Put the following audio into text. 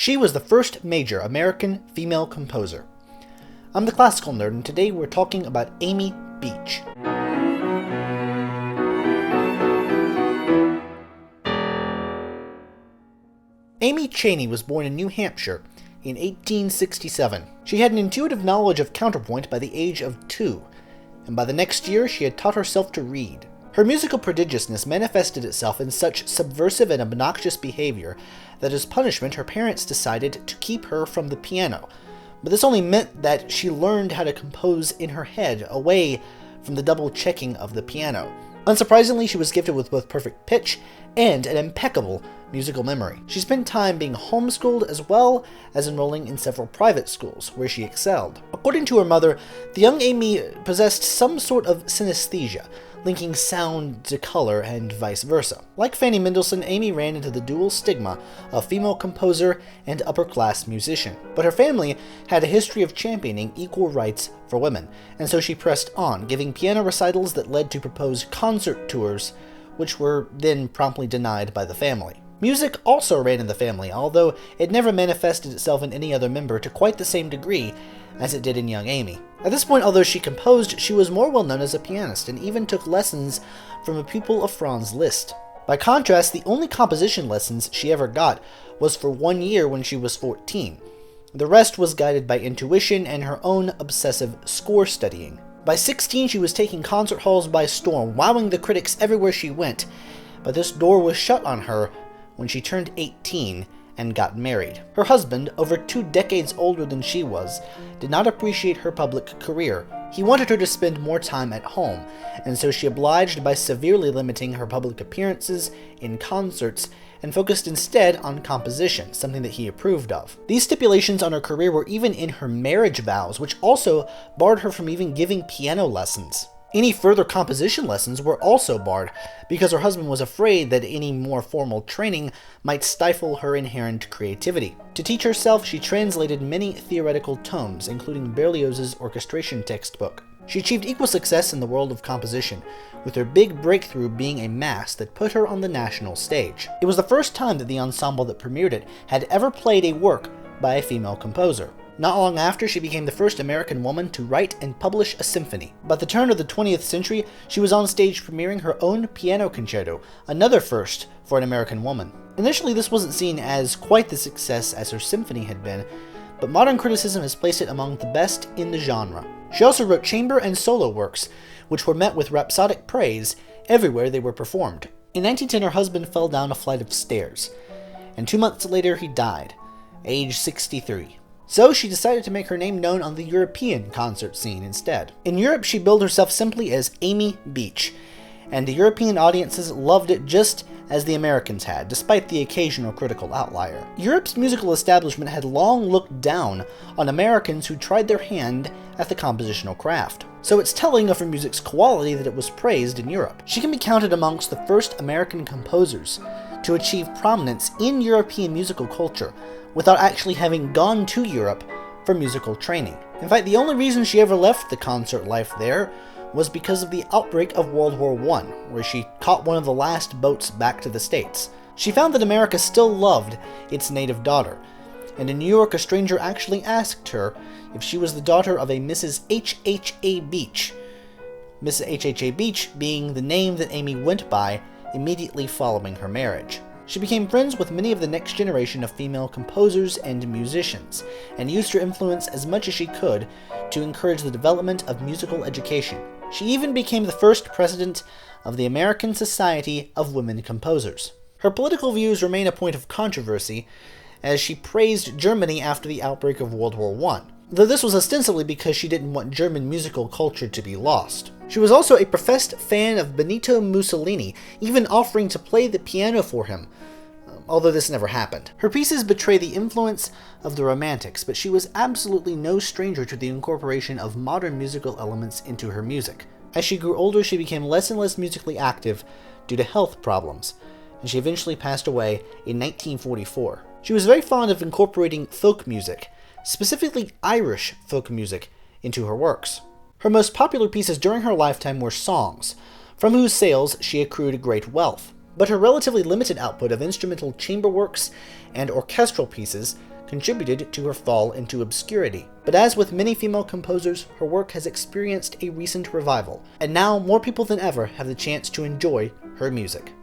She was the first major American female composer. I'm the Classical Nerd, and today we're talking about Amy Beach. Amy Chaney was born in New Hampshire in 1867. She had an intuitive knowledge of counterpoint by the age of 2, and by the next year she had taught herself to read. Her musical prodigiousness manifested itself in such subversive and obnoxious behavior that as punishment her parents decided to keep her from the piano, but this only meant that she learned how to compose in her head, away from the double checking of the piano. Unsurprisingly, she was gifted with both perfect pitch and an impeccable musical memory. She spent time being homeschooled as well as enrolling in several private schools, where she excelled. According to her mother, the young Amy possessed some sort of synesthesia, linking sound to color and vice versa. Like Fanny Mendelssohn, Amy ran into the dual stigma of female composer and upper-class musician. But her family had a history of championing equal rights for women, and so she pressed on, giving piano recitals that led to proposed concert tours, which were then promptly denied by the family. Music also ran in the family, although it never manifested itself in any other member to quite the same degree as it did in young Amy. At this point, although she composed, she was more well known as a pianist, and even took lessons from a pupil of Franz Liszt. By contrast, the only composition lessons she ever got was for 1 year when she was 14. The rest was guided by intuition and her own obsessive score studying. By 16, she was taking concert halls by storm, wowing the critics everywhere she went, but this door was shut on her when she turned 18 and got married. Her husband, over 2 decades older than she was, did not appreciate her public career. He wanted her to spend more time at home, and so she obliged by severely limiting her public appearances in concerts and focused instead on composition, something that he approved of. These stipulations on her career were even in her marriage vows, which also barred her from even giving piano lessons. Any further composition lessons were also barred, because her husband was afraid that any more formal training might stifle her inherent creativity. To teach herself, she translated many theoretical tomes, including Berlioz's orchestration textbook. She achieved equal success in the world of composition, with her big breakthrough being a mass that put her on the national stage. It was the first time that the ensemble that premiered it had ever played a work by a female composer. Not long after, she became the first American woman to write and publish a symphony. By the turn of the 20th century, she was on stage premiering her own piano concerto, another first for an American woman. Initially, this wasn't seen as quite the success as her symphony had been, but modern criticism has placed it among the best in the genre. She also wrote chamber and solo works, which were met with rhapsodic praise everywhere they were performed. In 1910, her husband fell down a flight of stairs, and 2 months later he died, age 63. So she decided to make her name known on the European concert scene instead. In Europe, she billed herself simply as Amy Beach, and the European audiences loved it just as the Americans had, despite the occasional critical outlier. Europe's musical establishment had long looked down on Americans who tried their hand at the compositional craft. So it's telling of her music's quality that it was praised in Europe. She can be counted amongst the first American composers to achieve prominence in European musical culture without actually having gone to Europe for musical training. In fact, the only reason she ever left the concert life there was because of the outbreak of World War I, where she caught one of the last boats back to the States. She found that America still loved its native daughter, and in New York a stranger actually asked her if she was the daughter of a Mrs. H.H.A. Beach, Mrs. H.H.A. Beach being the name that Amy went by immediately following her marriage. She became friends with many of the next generation of female composers and musicians, and used her influence as much as she could to encourage the development of musical education. She even became the first president of the American Society of Women Composers. Her political views remain a point of controversy, as she praised Germany after the outbreak of World War I, though this was ostensibly because she didn't want German musical culture to be lost. She was also a professed fan of Benito Mussolini, even offering to play the piano for him, although this never happened. Her pieces betray the influence of the Romantics, but she was absolutely no stranger to the incorporation of modern musical elements into her music. As she grew older, she became less and less musically active due to health problems, and she eventually passed away in 1944. She was very fond of incorporating folk music, specifically Irish folk music, into her works. Her most popular pieces during her lifetime were songs, from whose sales she accrued great wealth. But her relatively limited output of instrumental chamber works and orchestral pieces contributed to her fall into obscurity. But as with many female composers, her work has experienced a recent revival, and now more people than ever have the chance to enjoy her music.